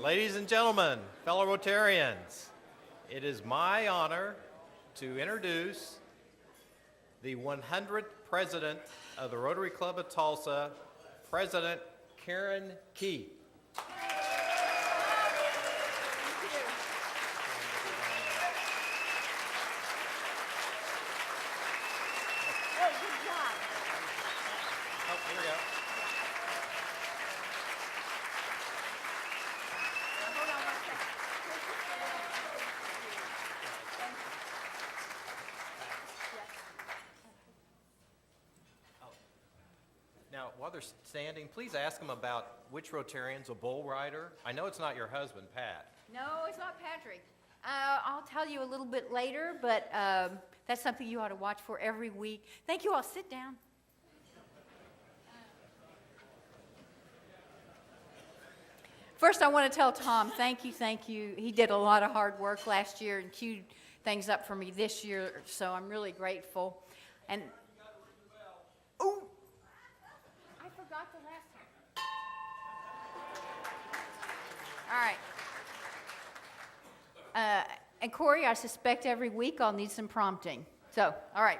Ladies and gentlemen, fellow Rotarians, it is my honor to introduce the 100th President of the Rotary Club of Tulsa, President Karen Key. Now, while they're standing, please ask them about which Rotarian's a bull rider. I know it's not your husband, Pat. No, it's not Patrick. I'll tell you a little bit later, but that's something you ought to watch for every week. Thank you all. Sit down. First, I want to tell Tom, thank you. He did a lot of hard work last year and queued things up for me this year, so I'm really grateful. And oh, I forgot the last time. All right. And Corey, I suspect every week I'll need some prompting. So, all right.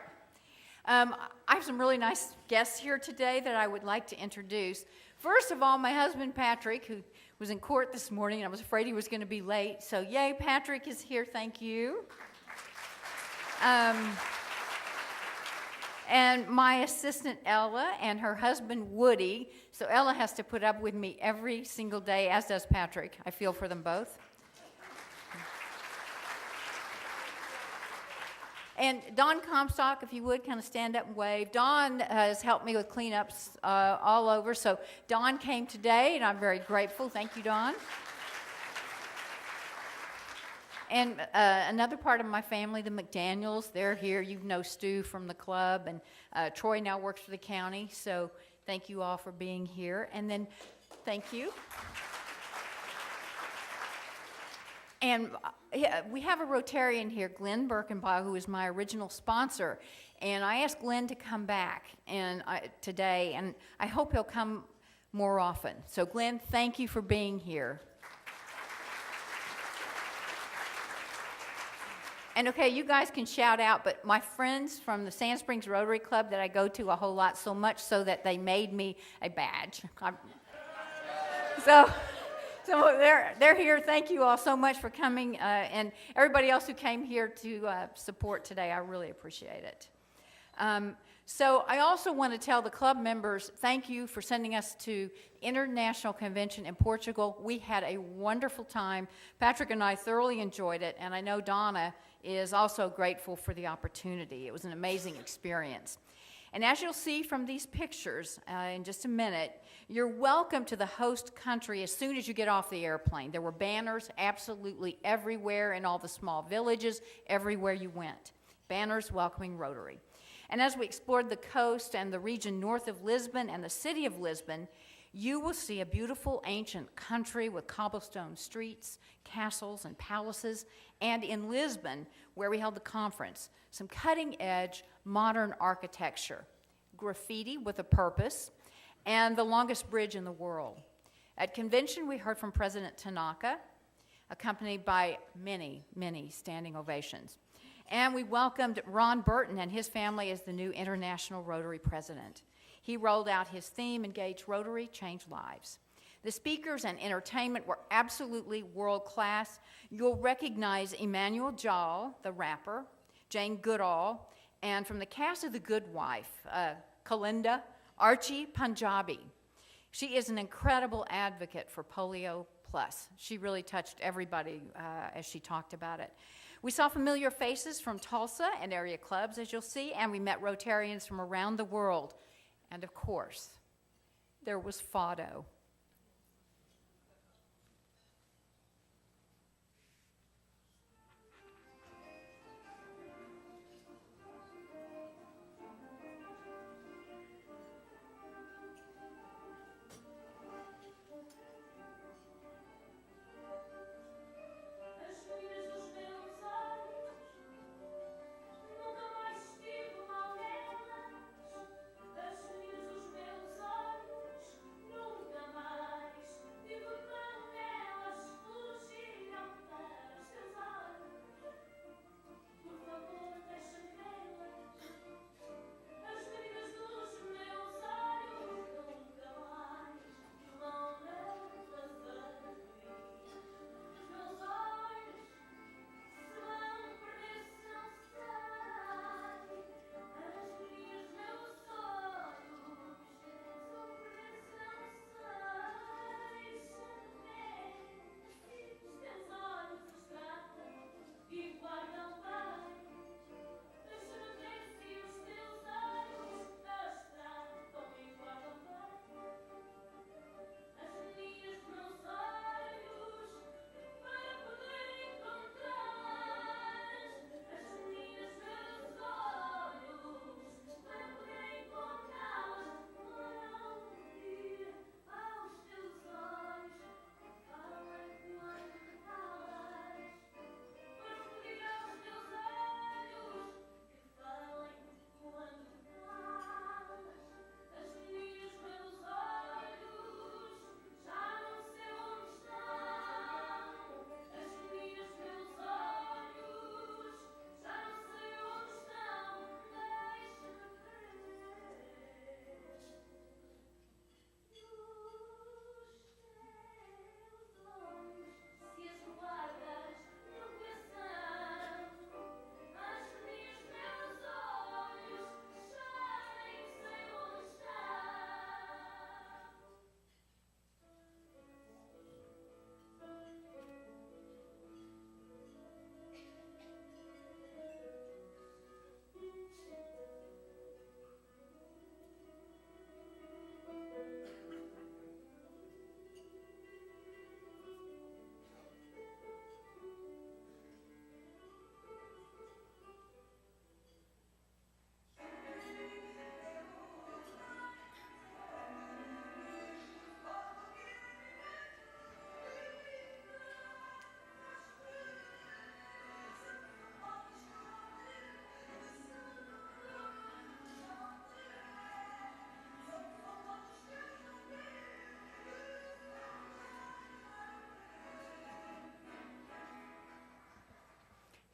I have some really nice guests here today that I would like to introduce. First of all, my husband, Patrick, who was in court this morning, and I was afraid he was going to be late. So, yay, Patrick is here. Thank you. And my assistant, Ella, and her husband, Woody. So Ella has to put up with me every single day, as does Patrick. I feel for them both. And Don Comstock, if you would, kind of stand up and wave. Don has helped me with cleanups all over. So Don came today, and I'm very grateful. Thank you, Don. And another part of my family, the McDaniels, they're here. You know Stu from the club, and Troy now works for the county. So thank you all for being here. And then thank you. And we have a Rotarian here, Glenn Birkenbaugh, who is my original sponsor. And I asked Glenn to come back today, and I hope he'll come more often. So Glenn, thank you for being here. And okay, you guys can shout out, but my friends from the Sand Springs Rotary Club that I go to a whole lot, so much so that they made me a badge. So they're here. Thank you all so much for coming, and everybody else who came here to support today. I really appreciate it. So I also want to tell the club members, thank you for sending us to International Convention in Portugal. We had a wonderful time. Patrick and I thoroughly enjoyed it, and I know Donna is also grateful for the opportunity. It was an amazing experience. And as you'll see from these pictures in just a minute, you're welcome to the host country as soon as you get off the airplane. There were banners absolutely everywhere in all the small villages, everywhere you went. Banners welcoming Rotary. And as we explored the coast and the region north of Lisbon and the city of Lisbon, you will see a beautiful ancient country with cobblestone streets, castles, and palaces. And in Lisbon, where we held the conference, some cutting-edge modern architecture, graffiti with a purpose, and the longest bridge in the world. At convention, we heard from President Tanaka, accompanied by many, many standing ovations. And we welcomed Ron Burton and his family as the new International Rotary President. He rolled out his theme, Engage Rotary, Change Lives. The speakers and entertainment were absolutely world-class. You'll recognize Emmanuel Jal, the rapper, Jane Goodall, and from the cast of The Good Wife, Kalinda, Archie Punjabi. She is an incredible advocate for Polio Plus. She really touched everybody as she talked about it. We saw familiar faces from Tulsa and area clubs, as you'll see, and we met Rotarians from around the world. And of course, there was Fado.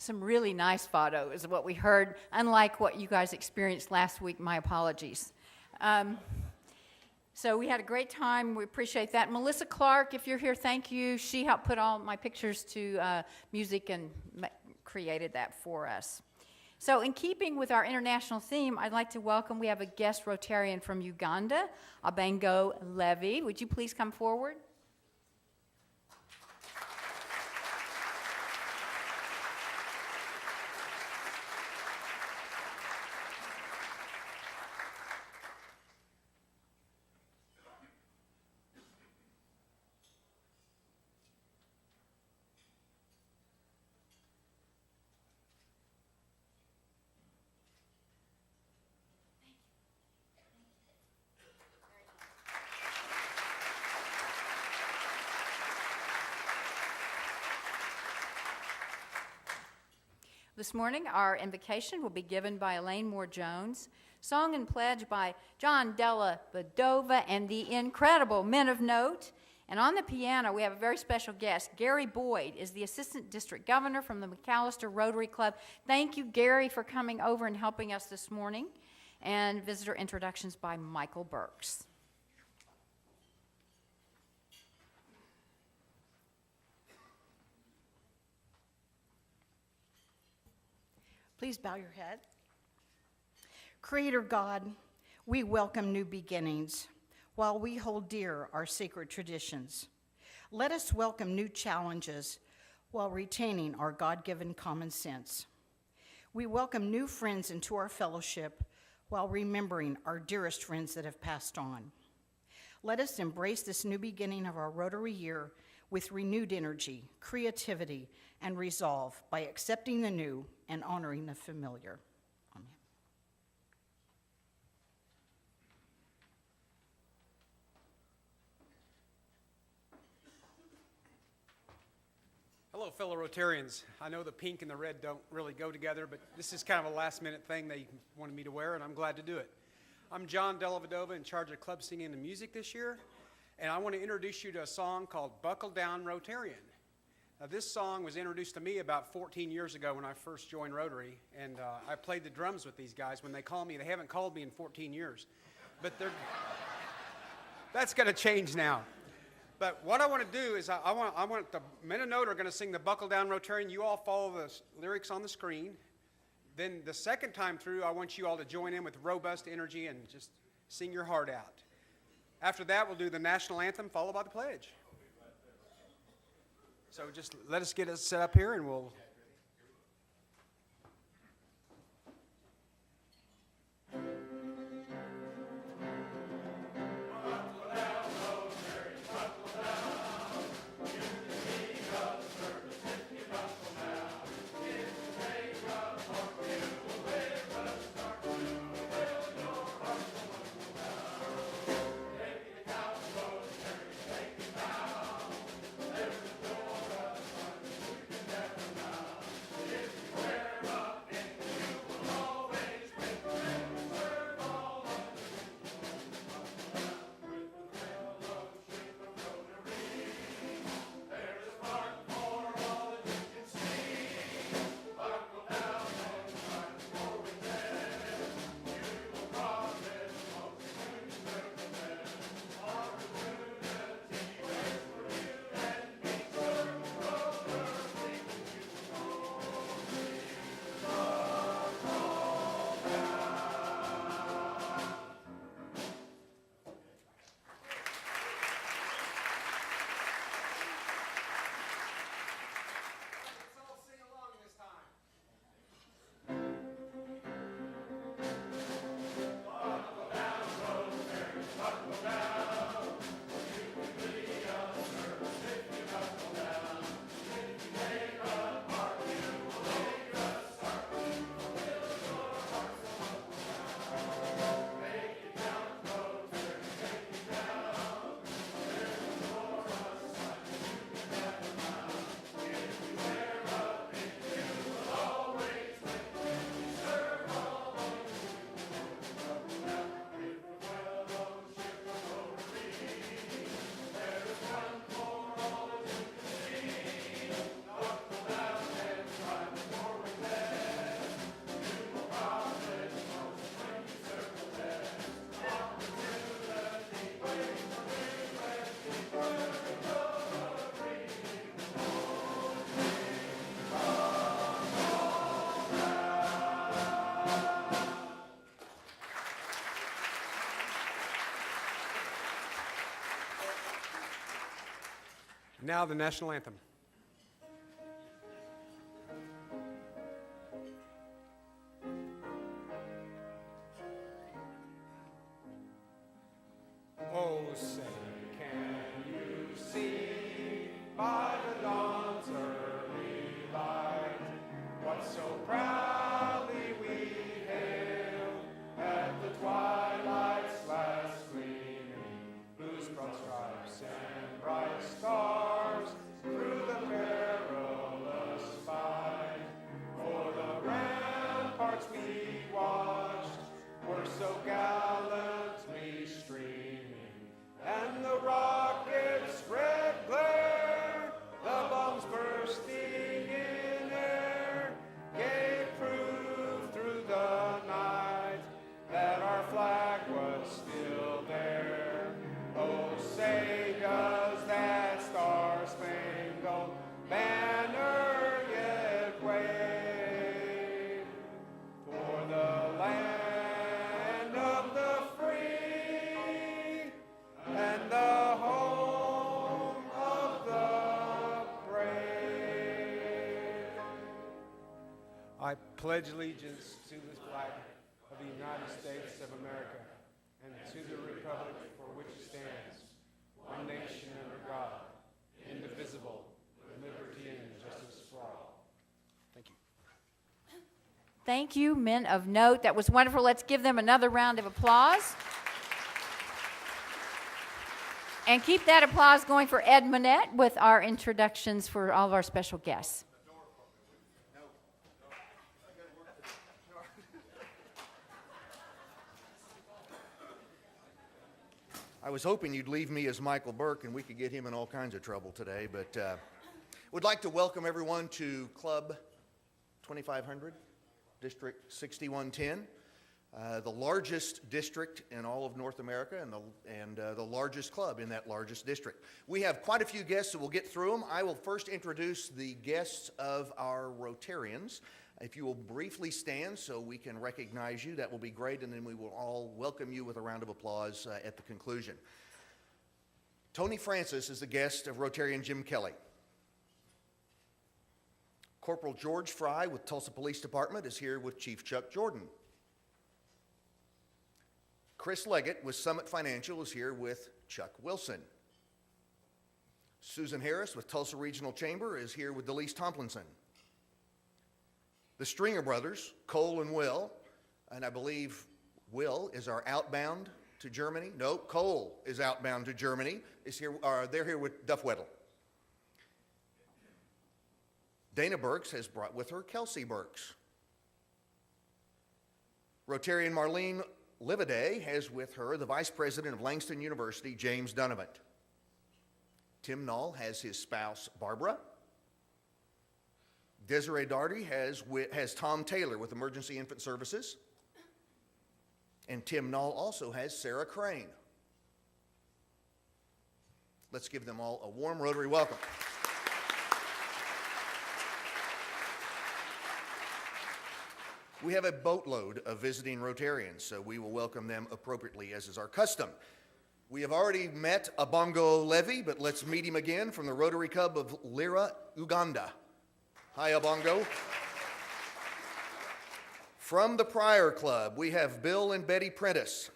some really nice photos of what we heard, unlike what you guys experienced last week. My apologies. So we had a great time. We appreciate that. Melissa Clark, if you're here, thank you. She helped put all my pictures to music and created that for us. So in keeping with our international theme, I'd like to welcome, we have a guest Rotarian from Uganda, Abengo Levy. Would you please come forward? This morning, our invocation will be given by Elaine Moore-Jones, song and pledge by John Della Vedova and the incredible Men of Note. And on the piano, we have a very special guest. Gary Boyd is the Assistant District Governor from the McAllister Rotary Club. Thank you, Gary, for coming over and helping us this morning. And visitor introductions by Michael Burks. Please bow your head. Creator God, we welcome new beginnings while we hold dear our sacred traditions. Let us welcome new challenges while retaining our God-given common sense. We welcome new friends into our fellowship while remembering our dearest friends that have passed on. Let us embrace this new beginning of our Rotary year with renewed energy, creativity, and resolve by accepting the new and honoring the familiar. Amen. Hello, fellow Rotarians. I know the pink and the red don't really go together, but this is kind of a last-minute thing they wanted me to wear, and I'm glad to do it. I'm John Della Vedova, in charge of club singing and music this year, and I want to introduce you to a song called Buckle Down Rotarian. Now, this song was introduced to me about 14 years ago when I first joined Rotary, and I played the drums with these guys. When they call me, they haven't called me in 14 years, but that's going to change now. But what I want to do is I want the Men of Note are going to sing the Buckle Down Rotarian. You all follow the lyrics on the screen. Then the second time through, I want you all to join in with robust energy and just sing your heart out. After that, we'll do the national anthem followed by the pledge. So just let us get us set up here and we'll... Now the national anthem. Oh, say, can you see by the dawn's early light what so proudly we hailed at the twilight's last gleaming, whose broad stripes and bright stars through the perilous fight? For the ramparts we watched were so gallantly streaming, and the rocket's red glare, the bombs bursting in air, gave proof through the night that our flag was still there. Oh, say does that star-spangled banner yet wave for the land of the free and the home of the brave? I pledge allegiance to the flag of the United States of America and to the republic for which it stands, one nation under God, indivisible, with liberty and justice for all. Thank you. Thank you, men of note. That was wonderful. Let's give them another round of applause. And keep that applause going for Ed Monette with our introductions for all of our special guests. I was hoping you'd leave me as Michael Burke and we could get him in all kinds of trouble today, but would like to welcome everyone to Club 2500, District 6110, the largest district in all of North America and the largest club in that largest district. We have quite a few guests, so we'll get through them. I will first introduce the guests of our Rotarians. If you will briefly stand so we can recognize you, that will be great, and then we will all welcome you with a round of applause at the conclusion. Tony Francis is the guest of Rotarian Jim Kelly. Corporal George Fry with Tulsa Police Department is here with Chief Chuck Jordan. Chris Leggett with Summit Financial is here with Chuck Wilson. Susan Harris with Tulsa Regional Chamber is here with Delise Tomlinson. The Stringer brothers, Cole and Will, and I believe Will is our outbound to Germany. No, Cole is outbound to Germany. They're here with Duff Weddle. Dana Burks has brought with her Kelsey Burks. Rotarian Marlene Livaday has with her the Vice President of Langston University, James Dunavant. Tim Knoll has his spouse, Barbara. Desiree Darty has Tom Taylor with Emergency Infant Services. And Tim Knoll also has Sarah Crane. Let's give them all a warm Rotary welcome. We have a boatload of visiting Rotarians, so we will welcome them appropriately, as is our custom. We have already met Abongo Levy, but let's meet him again from the Rotary Club of Lira, Uganda. Hi, Abongo. From the Pryor Club, we have Bill and Betty Prentice.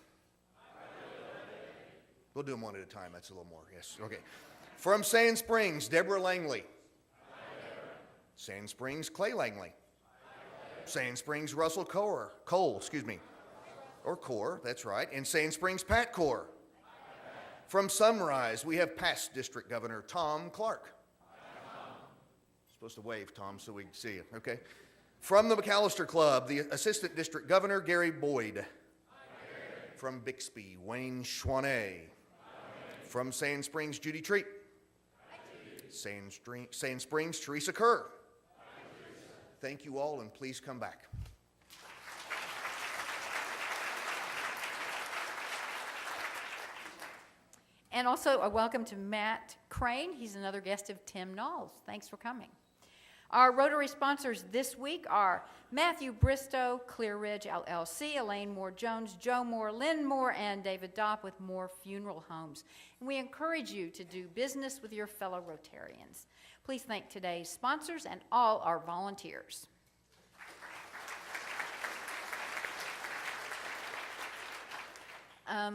We'll do them one at a time. That's a little more. Yes. Okay. From Sand Springs, Deborah Langley. Sand Springs, Clay Langley. Sand Springs, Russell Cole, or Core, that's right. And Sand Springs, Pat Core. From Sunrise, we have past District Governor Tom Clark. Supposed to wave, Tom, so we can see you, okay? From the McAllister Club, the Assistant District Governor, Gary Boyd. From Bixby, Wayne Schwanee. From Sand Springs, Judy Treat. Sand Springs, Teresa Kerr. Thank you all, and please come back. And also a welcome to Matt Crane. He's another guest of Tim Knowles. Thanks for coming. Our Rotary sponsors this week are Matthew Bristow, Clear Ridge LLC, Elaine Moore Jones, Joe Moore, Lynn Moore, and David Dopp with Moore Funeral Homes. And we encourage you to do business with your fellow Rotarians. Please thank today's sponsors and all our volunteers.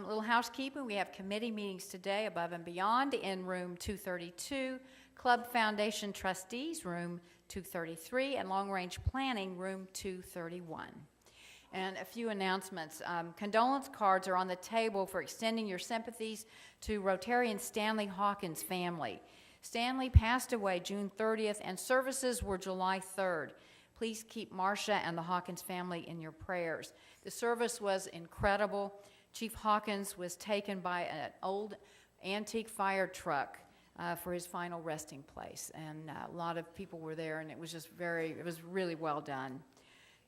Little housekeeping, we have committee meetings today above and beyond in room 232, Club Foundation Trustees, room 233, and Long Range Planning, room 231. And a few announcements. Condolence cards are on the table for extending your sympathies to Rotarian Stanley Hawkins' family. Stanley passed away June 30th, and services were July 3rd. Please keep Marcia and the Hawkins family in your prayers. The service was incredible. Chief Hawkins was taken by an old antique fire truck for his final resting place, and a lot of people were there, and it was really well done.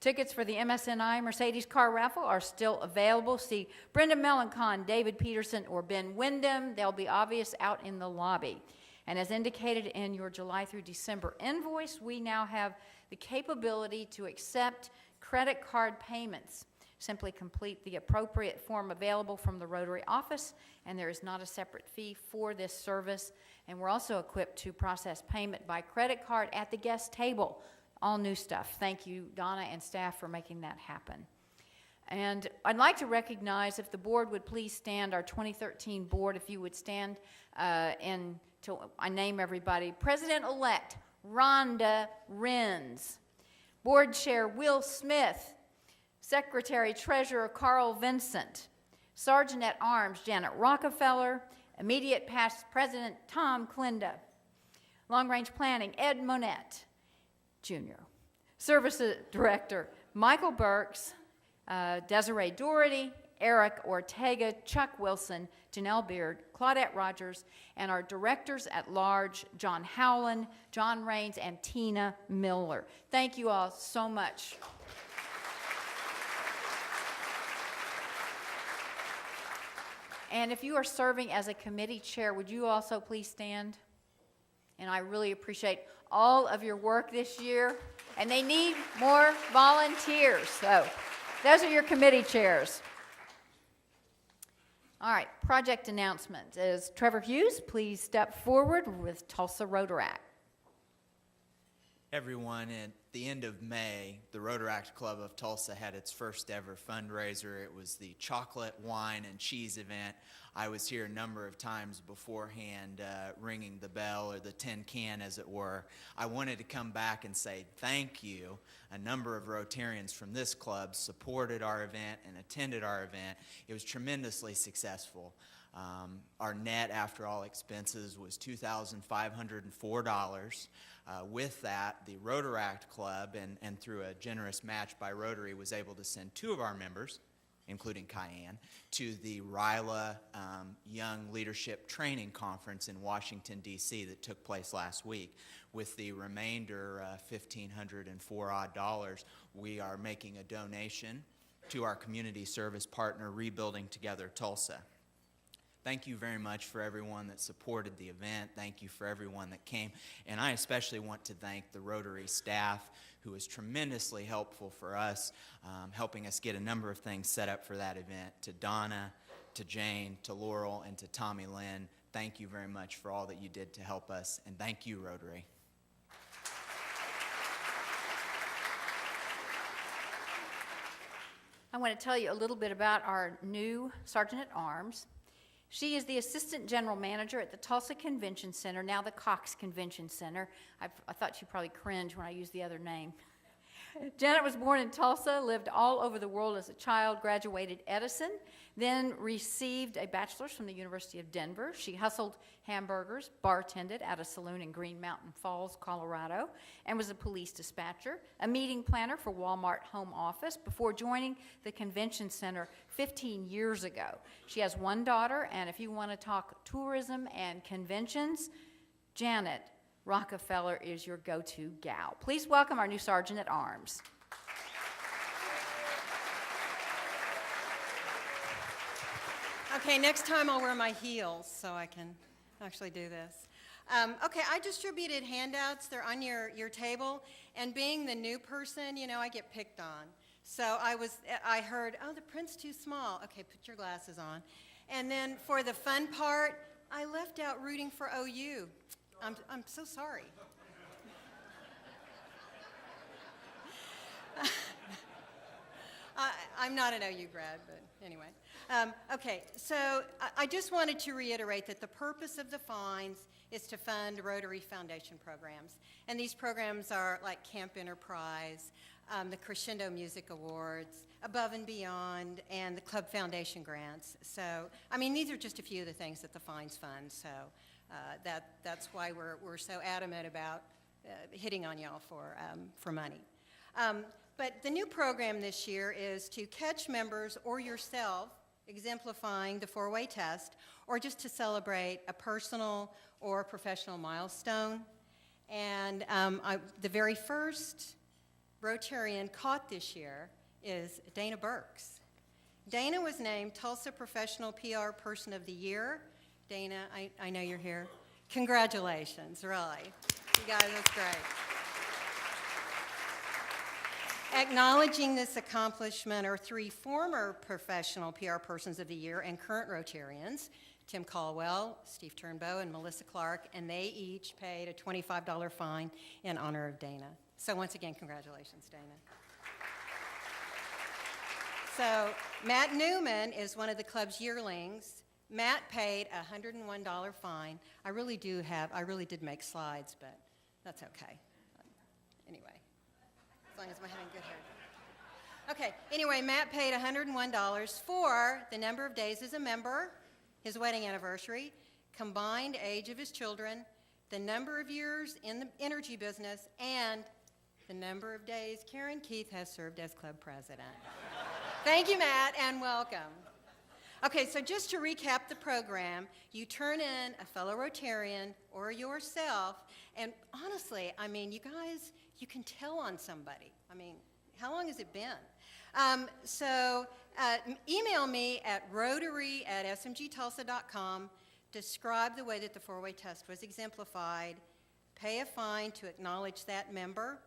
Tickets for the MSNI Mercedes car raffle are still available. See Brenda Melancon, David Peterson, or Ben Wyndham. They'll be obvious out in the lobby. And as indicated in your July through December invoice, we now have the capability to accept credit card payments. Simply complete the appropriate form available from the Rotary office, and there is not a separate fee for this service. And we're also equipped to process payment by credit card at the guest table. All new stuff. Thank you, Donna and staff, for making that happen. And I'd like to recognize, if the board would please stand, our 2013 board, if you would stand until I name everybody. President-elect Rhonda Renz, Board Chair Will Smith, Secretary-Treasurer Carl Vincent, Sergeant-at-Arms Janet Rockefeller, Immediate Past President Tom Klinda, Long Range Planning Ed Monette Jr., Services Director Michael Burks, Desiree Doherty, Eric Ortega, Chuck Wilson, Janelle Beard, Claudette Rogers, and our Directors at Large, John Howland, John Raines, and Tina Miller. Thank you all so much. And if you are serving as a committee chair, would you also please stand? And I really appreciate all of your work this year, and they need more volunteers. So those are your committee chairs. All right, project announcement is Trevor Hughes. Please step forward with Tulsa Rotaract. Everyone, at the end of May, the Rotary Club of Tulsa had its first ever fundraiser. It was the chocolate, wine, and cheese event. I was here a number of times beforehand, ringing the bell, or the tin can, as it were. I wanted to come back and say thank you. A number of Rotarians from this club supported our event and attended our event. It was tremendously successful. Our net after all expenses was $2,504. With that, the Rotaract Club, and through a generous match by Rotary, was able to send 2 of our members, including Cayenne, to the RILA Young Leadership Training Conference in Washington, D.C. that took place last week. With the remainder, $1,504 odd, we are making a donation to our community service partner, Rebuilding Together Tulsa. Thank you very much for everyone that supported the event. Thank you for everyone that came. And I especially want to thank the Rotary staff, who was tremendously helpful for us, helping us get a number of things set up for that event. To Donna, to Jane, to Laurel, and to Tommy Lynn, thank you very much for all that you did to help us. And thank you, Rotary. I want to tell you a little bit about our new Sergeant-at-Arms. She is the Assistant General Manager at the Tulsa Convention Center, now the Cox Convention Center. I thought she'd probably cringe when I used the other name. Janet was born in Tulsa, lived all over the world as a child, graduated Edison, then received a bachelor's from the University of Denver. She hustled hamburgers, bartended at a saloon in Green Mountain Falls, Colorado, and was a police dispatcher, a meeting planner for Walmart Home Office before joining the convention center 15 years ago. She has 1 daughter, and if you want to talk tourism and conventions, Janet Rockefeller is your go-to gal. Please welcome our new Sergeant-at-Arms. Okay, next time I'll wear my heels so I can actually do this. Okay, I distributed handouts. They're on your table. And being the new person, you know, I get picked on. So I heard, oh, the print's too small. Okay, put your glasses on. And then for the fun part, I left out rooting for OU. I'm so sorry. I'm not an OU grad, but anyway. Okay, so I just wanted to reiterate that the purpose of the fines is to fund Rotary Foundation programs. And these programs are like Camp Enterprise, the Crescendo Music Awards, Above and Beyond, and the Club Foundation grants. So, I mean, these are just a few of the things that the fines fund. So that's why we're so adamant about hitting on y'all for money. But the new program this year is to catch members or yourself exemplifying the four-way test, or just to celebrate a personal or professional milestone. And the very first Rotarian caught this year is Dana Burks. Dana was named Tulsa Professional PR Person of the Year. Dana, I know you're here. Congratulations, really. You guys, that's great. Acknowledging this accomplishment are three former Professional PR Persons of the Year and current Rotarians, Tim Caldwell, Steve Turnbow, and Melissa Clark, and they each paid a $25 fine in honor of Dana. So once again, congratulations, Dana. So Matt Newman is one of the club's yearlings. Matt paid a $101 fine. I really did make slides, but that's okay. Anyway. As long as I'm having good hair. Okay, anyway, Matt paid $101 for the number of days as a member, his wedding anniversary, combined age of his children, the number of years in the energy business, and the number of days Karen Keith has served as club president. Thank you, Matt, and welcome. Okay, so just to recap the program, you turn in a fellow Rotarian or yourself, and honestly, I mean, you guys, you can tell on somebody. I mean, how long has it been? Email me at rotary@smgtulsa.com, describe the way that the four-way test was exemplified, pay a fine to acknowledge that member,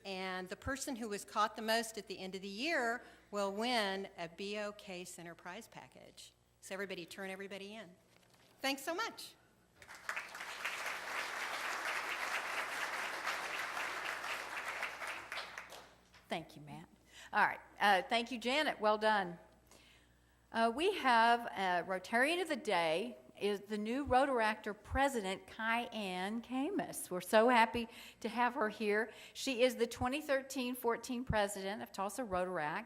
and the person who was caught the most at the end of the year will win a BOK Center prize package. So everybody turn everybody in. Thanks so much. Thank you, Matt. All right. Thank you, Janet. Well done. We have Rotarian of the Day is the new Rotaractor President, Kyanne Camus. We're so happy to have her here. She is the 2013-14 President of Tulsa Rotaract.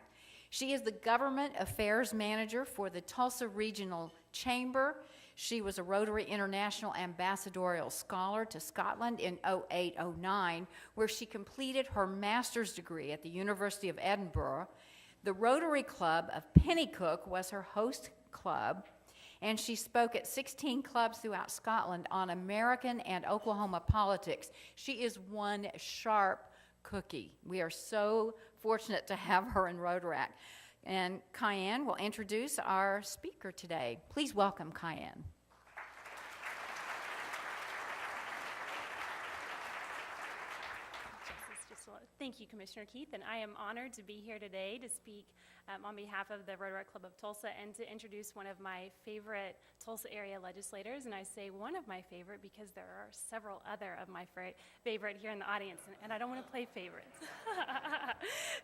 She is the Government Affairs Manager for the Tulsa Regional Chamber. She was a Rotary International Ambassadorial Scholar to Scotland in 08-09, where she completed her master's degree at the University of Edinburgh. The Rotary Club of Pennycook was her host club, and she spoke at 16 clubs throughout Scotland on American and Oklahoma politics. She is one sharp cookie. We are so fortunate to have her in Rotaract. And Kyanne will introduce our speaker today. Please welcome Kyanne. Thank you, Commissioner Keith, and I am honored to be here today to speak on behalf of the Rotary Club of Tulsa and to introduce one of my favorite Tulsa area legislators, and I say one of my favorite because there are several other of my favorite here in the audience, and I don't want to play favorites.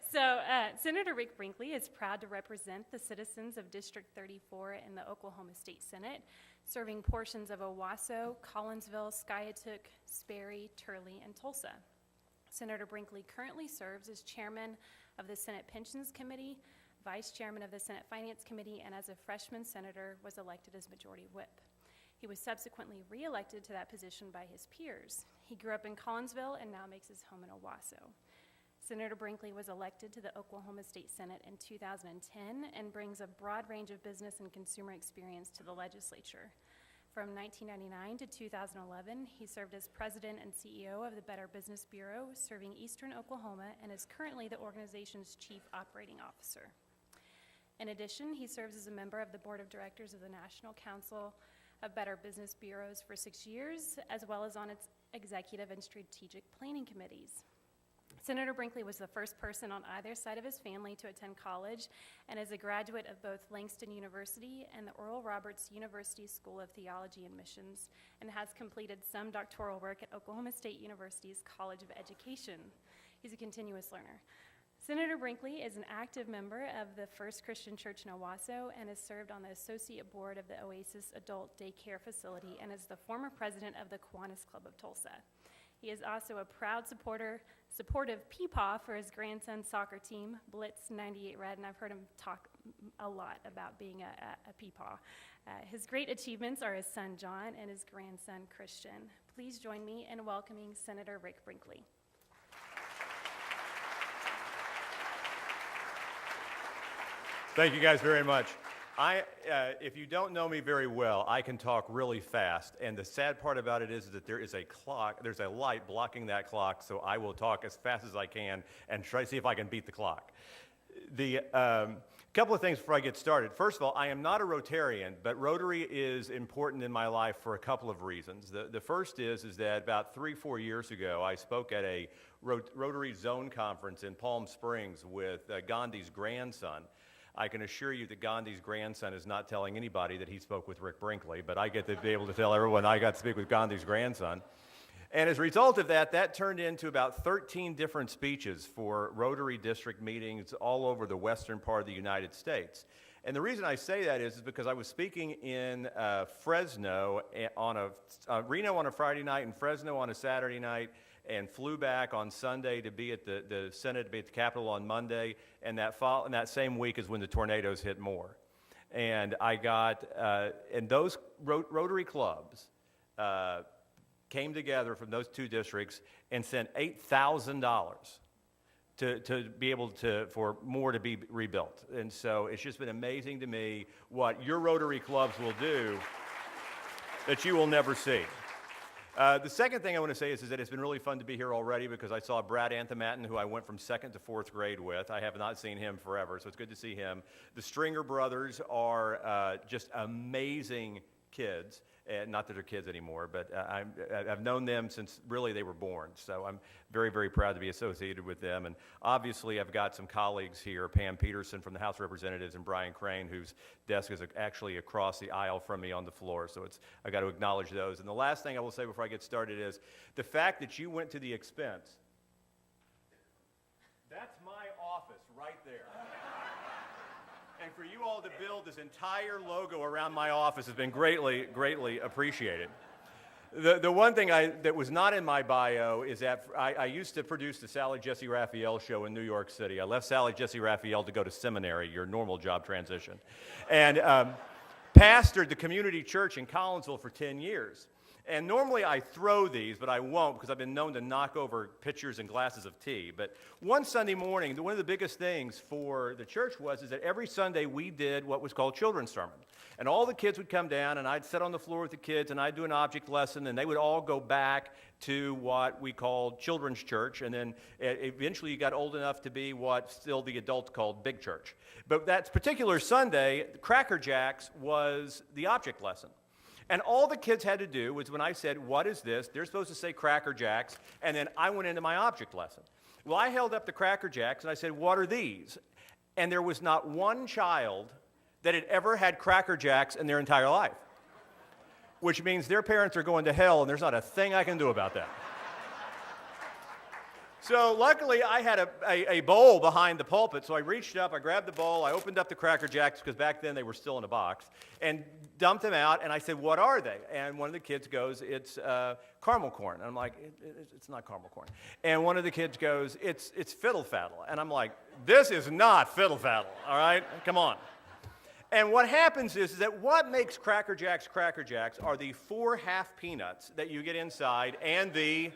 So Senator Rick Brinkley is proud to represent the citizens of District 34 in the Oklahoma State Senate, serving portions of Owasso, Collinsville, Skiatook, Sperry, Turley, and Tulsa. Senator Brinkley currently serves as chairman of the Senate Pensions Committee, vice chairman of the Senate Finance Committee, and as a freshman senator was elected as majority whip. He was subsequently re-elected to that position by his peers. He grew up in Collinsville and now makes his home in Owasso. Senator Brinkley was elected to the Oklahoma State Senate in 2010 and brings a broad range of business and consumer experience to the legislature. From 1999 to 2011, he served as president and CEO of the Better Business Bureau, serving eastern Oklahoma, and is currently the organization's chief operating officer. In addition, he serves as a member of the board of directors of the National Council of Better Business Bureaus for 6 years, as well as on its executive and strategic planning committees. Senator Brinkley was the first person on either side of his family to attend college and is a graduate of both Langston University and the Oral Roberts University School of Theology and Missions, and has completed some doctoral work at Oklahoma State University's College of Education. He's a continuous learner. Senator Brinkley is an active member of the First Christian Church in Owasso and has served on the Associate Board of the Oasis Adult Daycare Facility and is the former president of the Kiwanis Club of Tulsa. He is also a proud supportive peepaw for his grandson's soccer team, Blitz 98 Red, and I've heard him talk a lot about being a peepaw. His great achievements are his son John and his grandson Christian. Please join me in welcoming Senator Rick Brinkley. Thank you guys very much. If you don't know me very well, I can talk really fast, and the sad part about it is that there is a clock, there's a light blocking that clock, so I will talk as fast as I can and try to see if I can beat the clock. The couple of things before I get started. First of all, I am not a Rotarian, but Rotary is important in my life for a couple of reasons. The first is that about 3-4 years ago, I spoke at a Rotary Zone Conference in Palm Springs with Gandhi's grandson. I can assure you that Gandhi's grandson is not telling anybody that he spoke with Rick Brinkley, but I get to be able to tell everyone I got to speak with Gandhi's grandson. And as a result of that, that turned into about 13 different speeches for Rotary district meetings all over the western part of the United States. And the reason I say that is because I was speaking in Fresno Reno on a Friday night and Fresno on a Saturday night, and flew back on Sunday to be at the Senate, to be at the Capitol on Monday, and that same week is when the tornadoes hit more. And I got, and those Rotary clubs came together from those two districts and sent $8,000 to be able for more to be rebuilt. And so it's just been amazing to me what your Rotary clubs will do that you will never see. The second thing I want to say is that it's been really fun to be here already because I saw Brad Anthematten, who I went from 2nd to 4th grade with. I have not seen him forever, so it's good to see him. The Stringer brothers are just amazing kids. Not that they're kids anymore, but I've known them since really they were born. So I'm very, very proud to be associated with them. And obviously I've got some colleagues here, Pam Peterson from the House of Representatives and Brian Crane, whose desk is actually across the aisle from me on the floor. So I got to acknowledge those. And the last thing I will say before I get started is the fact that you went to the expense. That's my office right there. And for you all to build this entire logo around my office has been greatly, greatly appreciated. The one thing that was not in my bio is that I used to produce the Sally Jesse Raphael show in New York City. I left Sally Jesse Raphael to go to seminary, your normal job transition, and pastored the community church in Collinsville for 10 years. And normally I throw these, but I won't because I've been known to knock over pitchers and glasses of tea. But one Sunday morning, one of the biggest things for the church is that every Sunday we did what was called children's sermon. And all the kids would come down, and I'd sit on the floor with the kids, and I'd do an object lesson, and they would all go back to what we called children's church. And then eventually you got old enough to be what still the adults called big church. But that particular Sunday, Cracker Jacks was the object lesson. And all the kids had to do was when I said, "What is this?" they're supposed to say Cracker Jacks, and then I went into my object lesson. Well, I held up the Cracker Jacks, and I said, "What are these?" And there was not one child that had ever had Cracker Jacks in their entire life, which means their parents are going to hell, and there's not a thing I can do about that. So luckily, I had a bowl behind the pulpit, so I reached up, I grabbed the bowl, I opened up the Cracker Jacks, because back then they were still in a box, and dumped them out, and I said, "What are they?" And one of the kids goes, "It's caramel corn." And I'm like, it's not caramel corn. And one of the kids goes, it's fiddle faddle. And I'm like, this is not fiddle faddle, all right? Come on. And what happens is that what makes Cracker Jacks are the 4 half peanuts that you get inside and the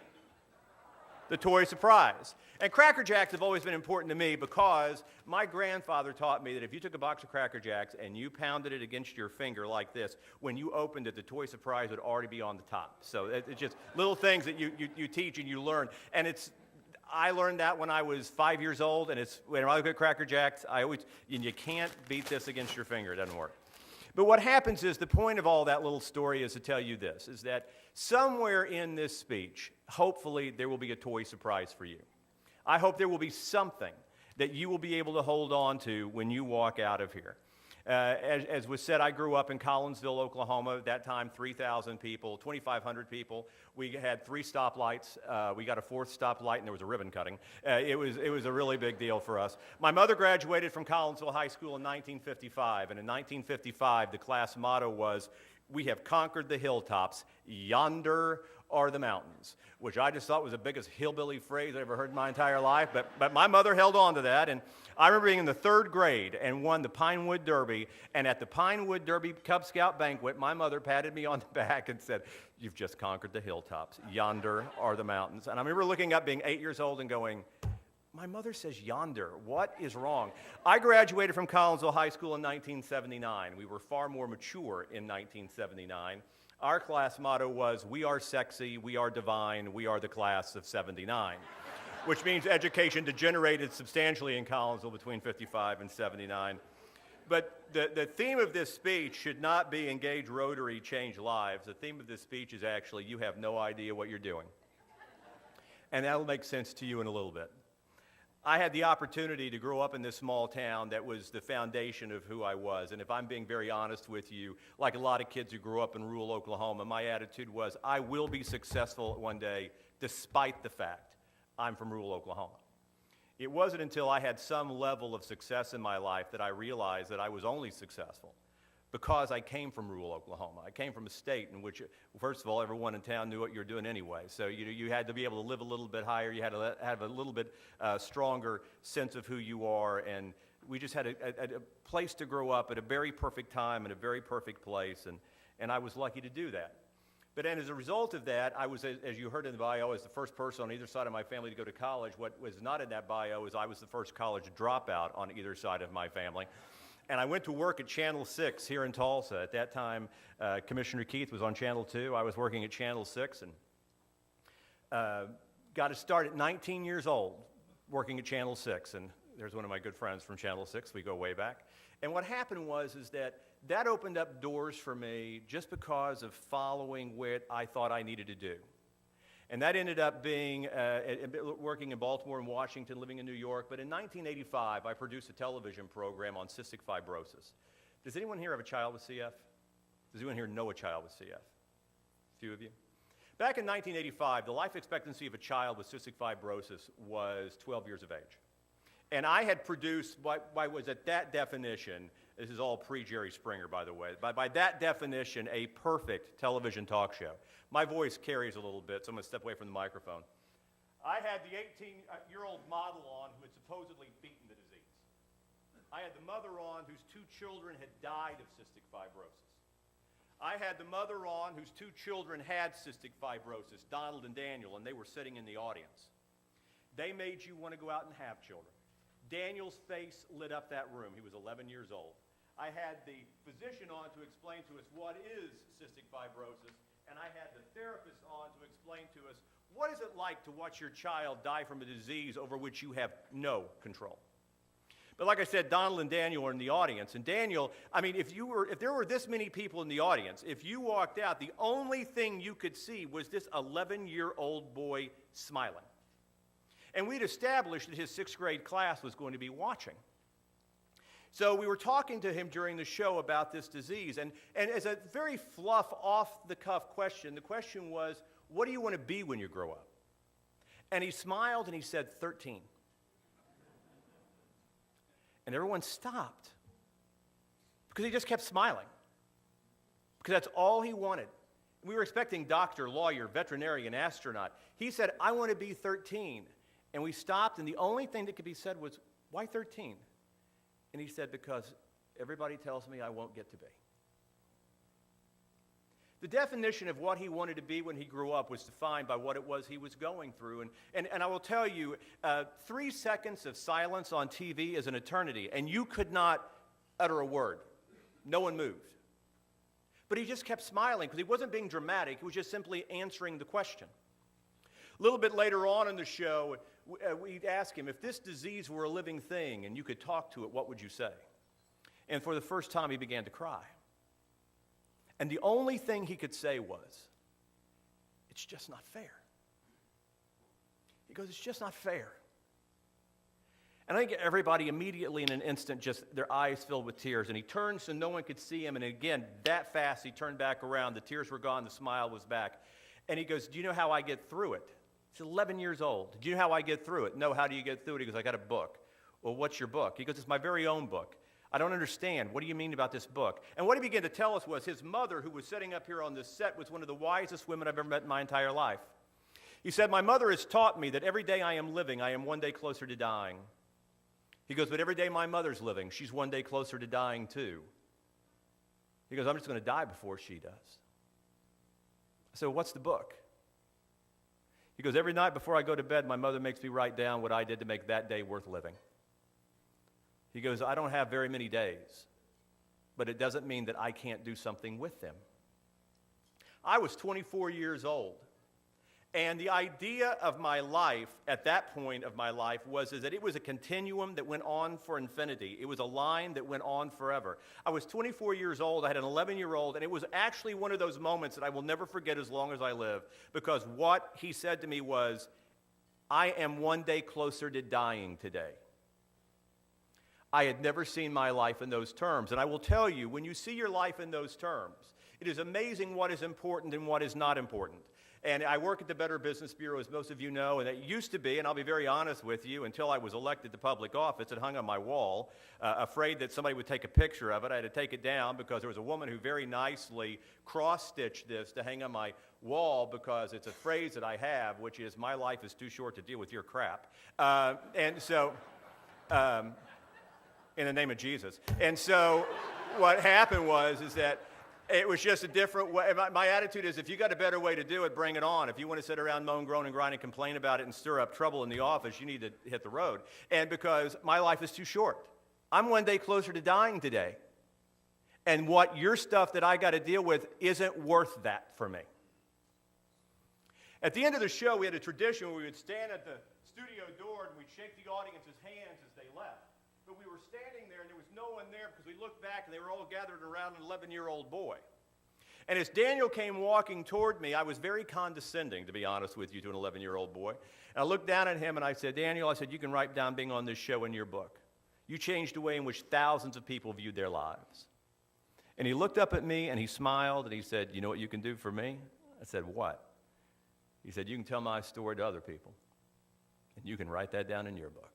toy surprise. And Cracker Jacks have always been important to me because my grandfather taught me that if you took a box of Cracker Jacks and you pounded it against your finger like this, when you opened it, the toy surprise would already be on the top. So it's just little things that you teach and you learn. And I learned that when I was 5 years old, and when I look at Cracker Jacks, you can't beat this against your finger. It doesn't work. But what happens is, the point of all that little story is to tell you this, is that somewhere in this speech, hopefully there will be a toy surprise for you. I hope there will be something that you will be able to hold on to when you walk out of here. As was said, I grew up in Collinsville, Oklahoma. At that time, 3,000 people, 2,500 people. We had 3 stoplights. We got a 4th stoplight, and there was a ribbon cutting. It was a really big deal for us. My mother graduated from Collinsville High School in 1955, and in 1955, the class motto was, "We have conquered the hilltops. Yonder are the mountains," which I just thought was the biggest hillbilly phrase I ever heard in my entire life, but my mother held on to that, and I remember being in the 3rd grade and won the Pinewood Derby, and at the Pinewood Derby Cub Scout banquet, my mother patted me on the back and said, "You've just conquered the hilltops. Yonder are the mountains." And I remember looking up, being 8 years old, and going, my mother says yonder. What is wrong? I graduated from Collinsville High School in 1979. We were far more mature in 1979. Our class motto was, "We are sexy, we are divine, we are the class of 79," which means education degenerated substantially in Collinsville between 55 and 79. But the theme of this speech should not be engage Rotary, change lives. The theme of this speech is actually, you have no idea what you're doing. And that'll make sense to you in a little bit. I had the opportunity to grow up in this small town that was the foundation of who I was. And if I'm being very honest with you, like a lot of kids who grew up in rural Oklahoma, my attitude was, I will be successful one day, despite the fact I'm from rural Oklahoma. It wasn't until I had some level of success in my life that I realized that I was only successful because I came from rural Oklahoma. I came from a state in which, first of all, everyone in town knew what you were doing anyway. So you had to be able to live a little bit higher. You had to have a little bit stronger sense of who you are. And we just had a place to grow up at a very perfect time in a very perfect place. And I was lucky to do that. But then as a result of that, I was, as you heard in the bio, as the first person on either side of my family to go to college. What was not in that bio is I was the first college dropout on either side of my family. And I went to work at Channel 6 here in Tulsa. At that time, Commissioner Keith was on Channel 2. I was working at Channel 6 and got to start at 19 years old working at Channel 6. And there's one of my good friends from Channel 6. We go way back. And what happened was that opened up doors for me just because of following what I thought I needed to do. And that ended up being working in Baltimore and Washington, living in New York. But in 1985, I produced a television program on cystic fibrosis. Does anyone here have a child with CF? Does anyone here know a child with CF? A few of you? Back in 1985, the life expectancy of a child with cystic fibrosis was 12 years of age. And I had produced what was at that definition, this is all pre-Jerry Springer, by the way, by that definition, a perfect television talk show. My voice carries a little bit, so I'm going to step away from the microphone. I had the 18-year-old model on who had supposedly beaten the disease. I had the mother on whose 2 children had died of cystic fibrosis. I had the mother on whose 2 children had cystic fibrosis, Donald and Daniel, and they were sitting in the audience. They made you want to go out and have children. Daniel's face lit up that room. He was 11 years old. I had the physician on to explain to us what is cystic fibrosis, and I had the therapist on to explain to us what is it like to watch your child die from a disease over which you have no control. But like I said, Donald and Daniel are in the audience, and Daniel, I mean, if there were this many people in the audience, if you walked out, the only thing you could see was this 11-year-old boy smiling. And we'd established that his 6th grade class was going to be watching. So we were talking to him during the show about this disease, and as a very fluff, off-the-cuff question, the question was, what do you want to be when you grow up? And he smiled and he said, 13. And everyone stopped because he just kept smiling because that's all he wanted. We were expecting doctor, lawyer, veterinarian, astronaut. He said, I want to be 13. And we stopped, and the only thing that could be said was, why 13? And he said, because everybody tells me I won't get to be. The definition of what he wanted to be when he grew up was defined by what it was he was going through. And I will tell you, 3 seconds of silence on TV is an eternity, and you could not utter a word. No one moved. But he just kept smiling because he wasn't being dramatic. He was just simply answering the question. A little bit later on in the show, we'd ask him, if this disease were a living thing and you could talk to it, what would you say? And for the first time, he began to cry. And the only thing he could say was, it's just not fair. He goes, it's just not fair. And I think everybody immediately in an instant, just their eyes filled with tears. And he turned so no one could see him. And again, that fast, he turned back around. The tears were gone. The smile was back. And he goes, do you know how I get through it? He's 11 years old. Do you know how I get through it? No, how do you get through it? He goes, I got a book. Well, what's your book? He goes, it's my very own book. I don't understand. What do you mean about this book? And what he began to tell us was his mother, who was sitting up here on this set, was one of the wisest women I've ever met in my entire life. He said, my mother has taught me that every day I am living, I am one day closer to dying. He goes, but every day my mother's living, she's one day closer to dying too. He goes, I'm just going to die before she does. I said, well, what's the book? He goes, every night before I go to bed, my mother makes me write down what I did to make that day worth living. He goes, I don't have very many days, but it doesn't mean that I can't do something with them. I was 24 years old, and the idea of my life at that point of my life was that it was a continuum that went on for infinity. It was a line that went on forever. I was 24 years old, I had an 11-year-old, and it was actually one of those moments that I will never forget as long as I live, because what he said to me was, I am one day closer to dying today. I had never seen my life in those terms. And I will tell you, when you see your life in those terms, it is amazing what is important and what is not important. And I work at the Better Business Bureau, as most of you know, and it used to be, and I'll be very honest with you, until I was elected to public office, it hung on my wall, afraid that somebody would take a picture of it. I had to take it down because there was a woman who very nicely cross-stitched this to hang on my wall, because it's a phrase that I have, which is, my life is too short to deal with your crap. In the name of Jesus. And so what happened is that it was just a different way. My attitude is, if you got a better way to do it, bring it on. If you want to sit around, moan, groan, and grind and complain about it and stir up trouble in the office, you need to hit the road. And because my life is too short. I'm one day closer to dying today. And what your stuff that I got to deal with isn't worth that for me. At the end of the show, we had a tradition where we would stand at the studio door and we'd shake the audience's hands as they left. But we were standing there, and there was no one there because we looked back, and they were all gathered around an 11-year-old boy. And as Daniel came walking toward me, I was very condescending, to be honest with you, to an 11-year-old boy. And I looked down at him, and I said, Daniel, I said, you can write down being on this show in your book. You changed the way in which thousands of people viewed their lives. And he looked up at me, and he smiled, and he said, you know what you can do for me? I said, what? He said, you can tell my story to other people, and you can write that down in your book.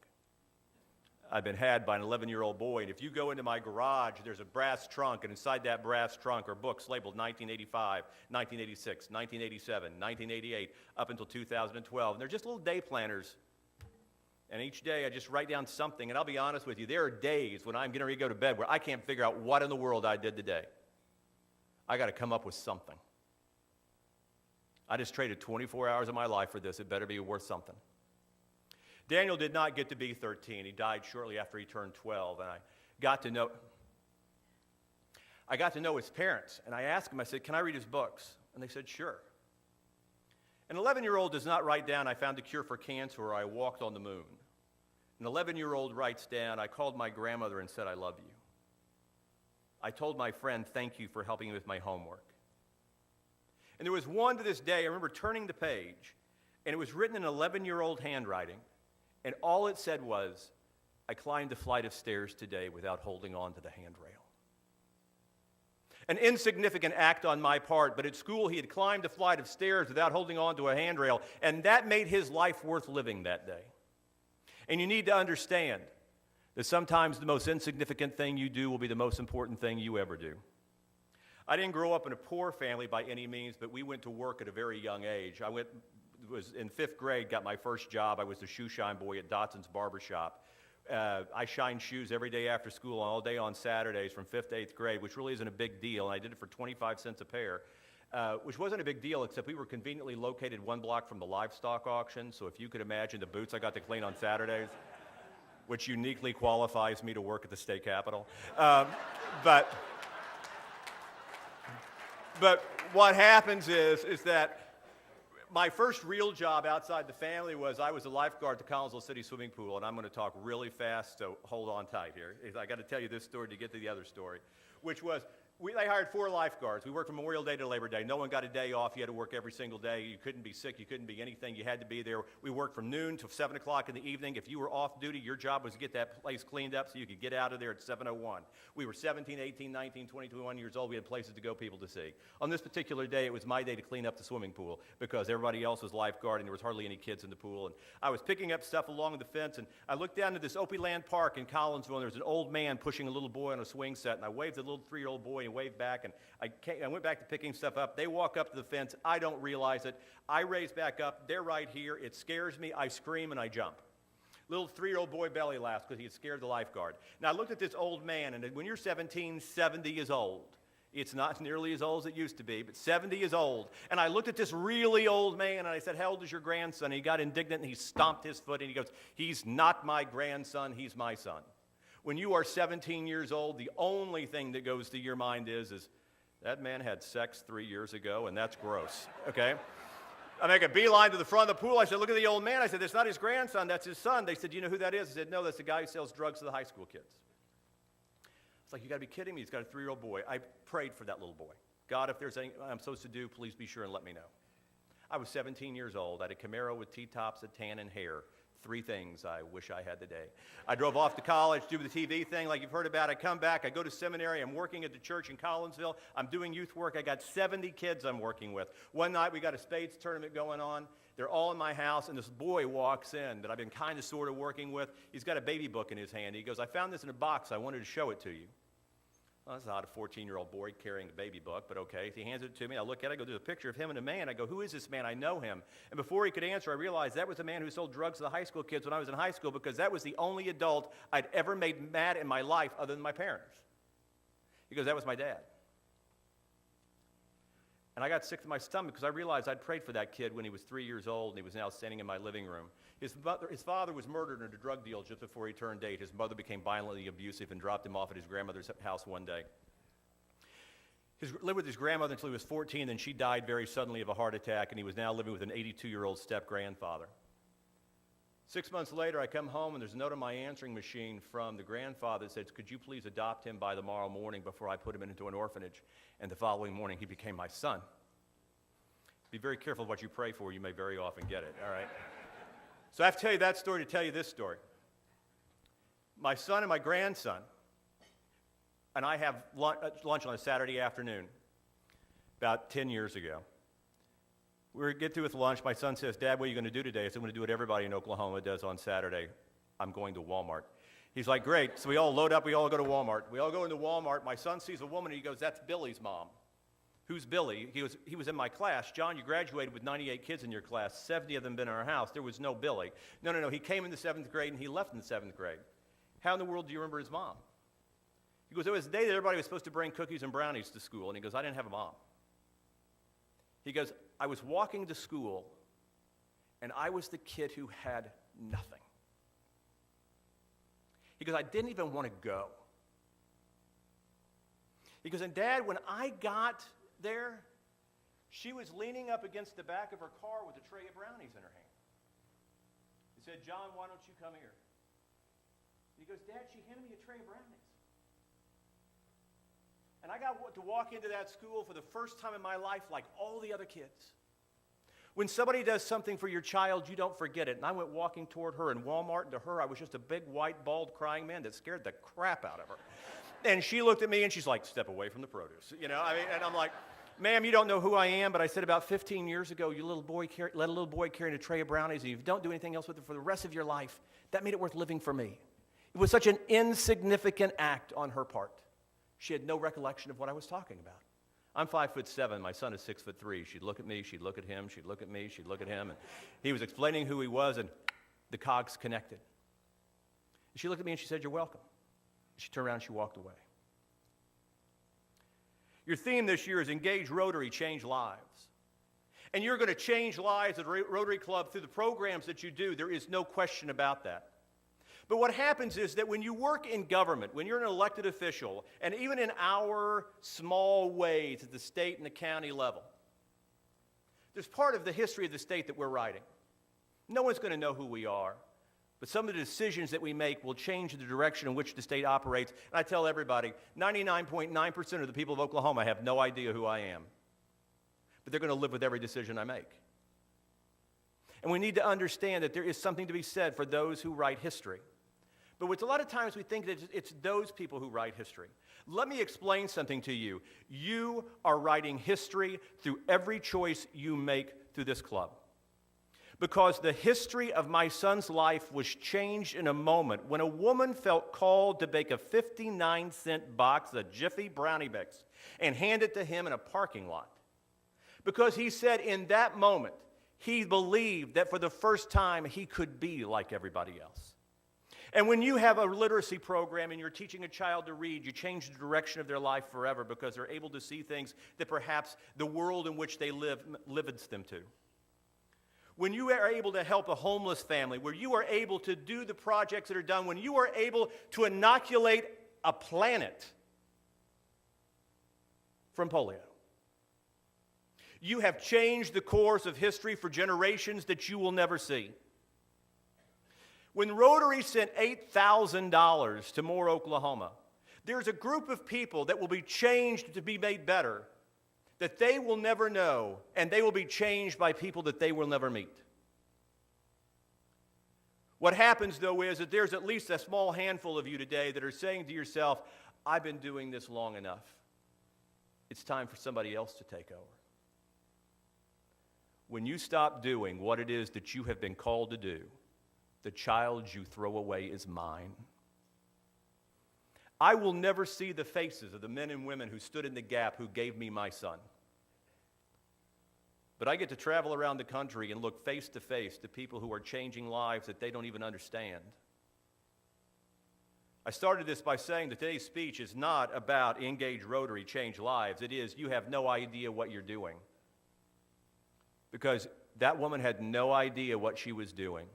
I've been had by an 11-year-old boy, and if you go into my garage, there's a brass trunk, and inside that brass trunk are books labeled 1985, 1986, 1987, 1988, up until 2012. And they're just little day planners. And each day I just write down something, and I'll be honest with you, there are days when I'm getting ready to go to bed where I can't figure out what in the world I did today. I got to come up with something. I just traded 24 hours of my life for this. It better be worth something. Daniel did not get to be 13. He died shortly after he turned 12, and I got to know his parents, and I asked him, I said, can I read his books? And they said, sure. An 11-year-old does not write down, I found a cure for cancer, or I walked on the moon. An 11-year-old writes down, I called my grandmother and said, I love you. I told my friend, thank you for helping me with my homework. And there was one to this day, I remember turning the page, and it was written in 11-year-old handwriting. And all it said was, I climbed a flight of stairs today without holding on to the handrail. An insignificant act on my part, but at school he had climbed a flight of stairs without holding on to a handrail, and that made his life worth living that day. And you need to understand that sometimes the most insignificant thing you do will be the most important thing you ever do. I didn't grow up in a poor family by any means, but we went to work at a very young age. I was in 5th grade, got my first job. I was the shoe shine boy at Dotson's Barbershop. I shined shoes every day after school, all day on Saturdays from 5th to 8th grade, which really isn't a big deal, and I did it for 25 cents a pair, which wasn't a big deal, except we were conveniently located 1 block from the livestock auction, so if you could imagine the boots I got to clean on Saturdays, which uniquely qualifies me to work at the state capitol. But what happens is that my first real job outside the family was I was a lifeguard at the Collinsville City Swimming Pool, and I'm going to talk really fast, so hold on tight here. I got to tell you this story to get to the other story, which was They hired 4 lifeguards. We worked from Memorial Day to Labor Day. No one got a day off. You had to work every single day. You couldn't be sick. You couldn't be anything. You had to be there. We worked from noon to 7 o'clock in the evening. If you were off duty, your job was to get that place cleaned up so you could get out of there at 7:01. We were 17, 18, 19, 20, 21 years old. We had places to go, people to see. On this particular day, it was my day to clean up the swimming pool because everybody else was lifeguard and there was hardly any kids in the pool. And I was picking up stuff along the fence, and I looked down to this Opieland Park in Collinsville, and there was an old man pushing a little boy on a swing set, and I waved at the little 3-year-old boy and waved back, and I went back to picking stuff up. They walk up to the fence. I don't realize it. I raise back up. They're right here. It scares me. I scream and I jump. Little 3-year-old boy belly laughs because he had scared the lifeguard. Now I looked at this old man, and when you're 17, 70 is old. It's not nearly as old as it used to be, but 70 is old. And I looked at this really old man, and I said, how old is your grandson? And he got indignant, and he stomped his foot, and he goes, he's not my grandson, he's my son. When you are 17 years old, the only thing that goes through your mind is that man had sex 3 years ago, and that's gross, okay? I make a beeline to the front of the pool. I said, look at the old man. I said, that's not his grandson, that's his son. They said, do you know who that is? I said, no, that's the guy who sells drugs to the high school kids. It's like, you got to be kidding me. He's got a 3-year-old boy. I prayed for that little boy. God, if there's anything I'm supposed to do, please be sure and let me know. I was 17 years old. I had a Camaro with T-tops, a tan, and hair. 3 things I wish I had today. I drove off to college, do the TV thing like you've heard about. I come back, I go to seminary, I'm working at the church in Collinsville. I'm doing youth work. I got 70 kids I'm working with. One night we got a spades tournament going on. They're all in my house, and this boy walks in that I've been kind of sort of working with. He's got a baby book in his hand. He goes, I found this in a box. I wanted to show it to you. Well, that's not a 14-year-old boy carrying a baby book, but okay. He hands it to me. I look at it. I go, there's a picture of him and a man. I go, who is this man? I know him. And before he could answer, I realized that was the man who sold drugs to the high school kids when I was in high school because that was the only adult I'd ever made mad in my life other than my parents. He goes, that was my dad. And I got sick to my stomach because I realized I'd prayed for that kid when he was 3 years old and he was now standing in my living room. His father was murdered in a drug deal just before he turned 8. His mother became violently abusive and dropped him off at his grandmother's house one day. He lived with his grandmother until he was 14, then she died very suddenly of a heart attack, and he was now living with an 82-year-old step-grandfather. 6 months later, I come home, and there's a note on my answering machine from the grandfather that says, could you please adopt him by tomorrow morning before I put him into an orphanage? And the following morning, he became my son. Be very careful what you pray for. You may very often get it, all right? So I have to tell you that story to tell you this story. My son and my grandson and I have lunch on a Saturday afternoon about 10 years ago. We get through with lunch. My son says, Dad, what are you going to do today? I said, I'm going to do what everybody in Oklahoma does on Saturday. I'm going to Walmart. He's like, great. So we all load up. We all go to Walmart. We all go into Walmart. My son sees a woman, and he goes, that's Billy's mom. Who's Billy? He was in my class. John, you graduated with 98 kids in your class. 70 of them been in our house. There was no Billy. No. He came in the 7th grade, and he left in the 7th grade. How in the world do you remember his mom? He goes, it was the day that everybody was supposed to bring cookies and brownies to school. And he goes, I didn't have a mom. He goes, I was walking to school, and I was the kid who had nothing. He goes, I didn't even want to go. He goes, and Dad, when I got there, she was leaning up against the back of her car with a tray of brownies in her hand. He said, John, why don't you come here? He goes, Dad, she handed me a tray of brownies. And I got to walk into that school for the first time in my life like all the other kids. When somebody does something for your child, you don't forget it. And I went walking toward her in Walmart, and to her, I was just a big, white, bald, crying man that scared the crap out of her. And she looked at me, and she's like, step away from the produce. And I'm like, ma'am, you don't know who I am, but I said about 15 years ago, you let a little boy carry a tray of brownies, and you don't do anything else with it for the rest of your life. That made it worth living for me. It was such an insignificant act on her part. She had no recollection of what I was talking about. I'm 5'7". My son is 6'3". She'd look at me, she'd look at him, she'd look at me, she'd look at him, and he was explaining who he was, and the cogs connected. She looked at me and she said, you're welcome. She turned around and she walked away. Your theme this year is Engage Rotary, Change Lives. And you're going to change lives at Rotary Club through the programs that you do. There is no question about that. But what happens is that when you work in government, when you're an elected official, and even in our small ways at the state and the county level, there's part of the history of the state that we're writing. No one's going to know who we are. But some of the decisions that we make will change the direction in which the state operates. And I tell everybody, 99.9% of the people of Oklahoma have no idea who I am. But they're going to live with every decision I make. And we need to understand that there is something to be said for those who write history. But a lot of times we think that it's those people who write history. Let me explain something to you. You are writing history through every choice you make through this club. Because the history of my son's life was changed in a moment when a woman felt called to bake a 59-cent box of Jiffy Brownie Mix and hand it to him in a parking lot. Because he said in that moment, he believed that for the first time he could be like everybody else. And when you have a literacy program and you're teaching a child to read, you change the direction of their life forever because they're able to see things that perhaps the world in which they live limits them to. When you are able to help a homeless family, where you are able to do the projects that are done, when you are able to inoculate a planet from polio, you have changed the course of history for generations that you will never see. When Rotary sent $8,000 to Moore, Oklahoma, there's a group of people that will be changed to be made better that they will never know, and they will be changed by people that they will never meet. What happens, though, is that there's at least a small handful of you today that are saying to yourself, I've been doing this long enough. It's time for somebody else to take over. When you stop doing what it is that you have been called to do, the child you throw away is mine. I will never see the faces of the men and women who stood in the gap who gave me my son. But I get to travel around the country and look face to face to people who are changing lives that they don't even understand. I started this by saying that today's speech is not about engage Rotary, change lives. It is you have no idea what you're doing. Because that woman had no idea what she was doing.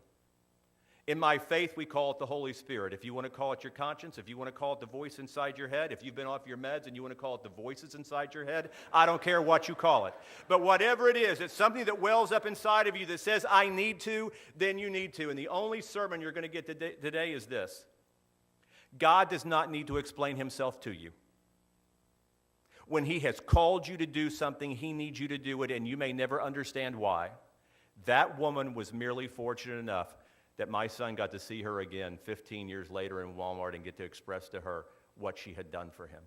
In my faith, we call it the Holy Spirit. If you want to call it your conscience, if you want to call it the voice inside your head, if you've been off your meds and you want to call it the voices inside your head, I don't care what you call it. But whatever it is, it's something that wells up inside of you that says, I need to, then you need to. And the only sermon you're going to get today is this. God does not need to explain himself to you. When he has called you to do something, he needs you to do it, and you may never understand why. That woman was merely fortunate enough that my son got to see her again 15 years later in Walmart and get to express to her what she had done for him.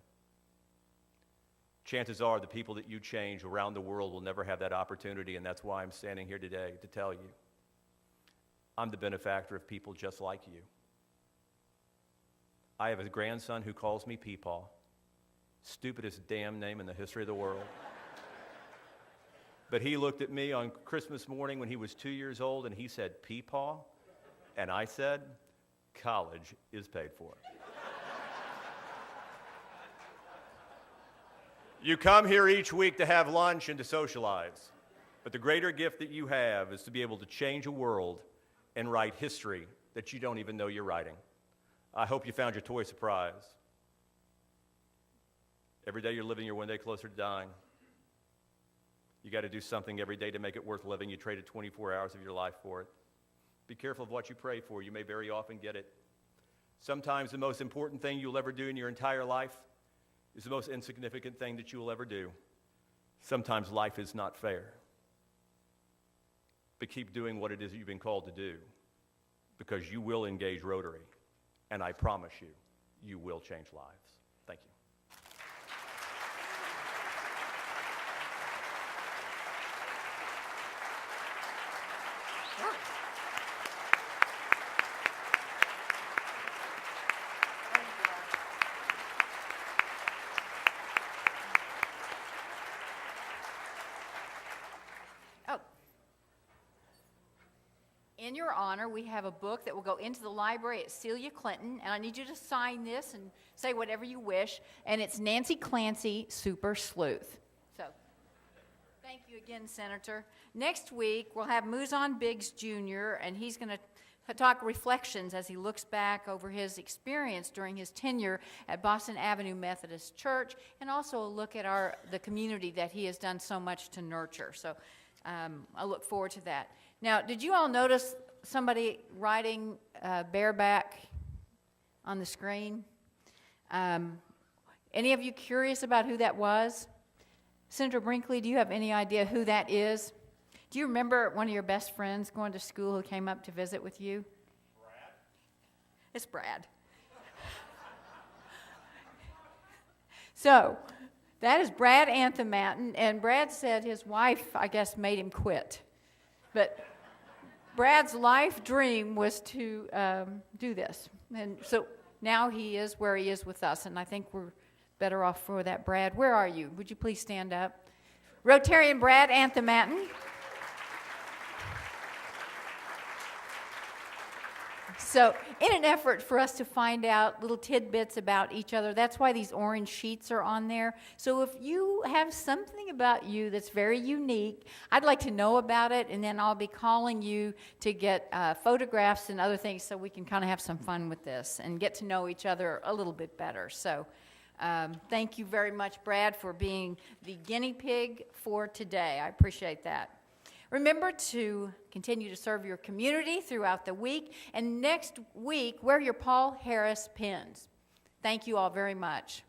Chances are the people that you change around the world will never have that opportunity, and that's why I'm standing here today to tell you, I'm the benefactor of people just like you. I have a grandson who calls me Peepaw. Stupidest damn name in the history of the world. But he looked at me on Christmas morning when he was 2 years old and he said, Peepaw? And I said, college is paid for. You come here each week to have lunch and to socialize. But the greater gift that you have is to be able to change a world and write history that you don't even know you're writing. I hope you found your toy surprise. Every day you're living, you're one day closer to dying. You got to do something every day to make it worth living. You traded 24 hours of your life for it. Be careful of what you pray for. You may very often get it. Sometimes the most important thing you'll ever do in your entire life is the most insignificant thing that you will ever do. Sometimes life is not fair. But keep doing what it is that you've been called to do, because you will engage Rotary, and I promise you, you will change lives. Thank you. In your honor, we have a book that will go into the library at Celia Clinton, and I need you to sign this and say whatever you wish, and it's Nancy Clancy, Super Sleuth. So, thank you again, Senator. Next week, we'll have Muzan Biggs Jr., and he's going to talk reflections as he looks back over his experience during his tenure at Boston Avenue Methodist Church, and also a look at the community that he has done so much to nurture. So, I look forward to that. Now, did you all notice somebody riding bareback on the screen? Any of you curious about who that was? Senator Brinkley, do you have any idea who that is? Do you remember one of your best friends going to school who came up to visit with you? Brad? It's Brad. So, that is Brad Anthematten, and Brad said his wife, I guess, made him quit. But Brad's life dream was to do this. And so now he is where he is with us, and I think we're better off for that. Brad, where are you? Would you please stand up? Rotarian Brad Anthematten. So in an effort for us to find out little tidbits about each other, that's why these orange sheets are on there. So if you have something about you that's very unique, I'd like to know about it, and then I'll be calling you to get photographs and other things so we can kind of have some fun with this and get to know each other a little bit better. So thank you very much, Brad, for being the guinea pig for today. I appreciate that. Remember to continue to serve your community throughout the week, and next week, wear your Paul Harris pins. Thank you all very much.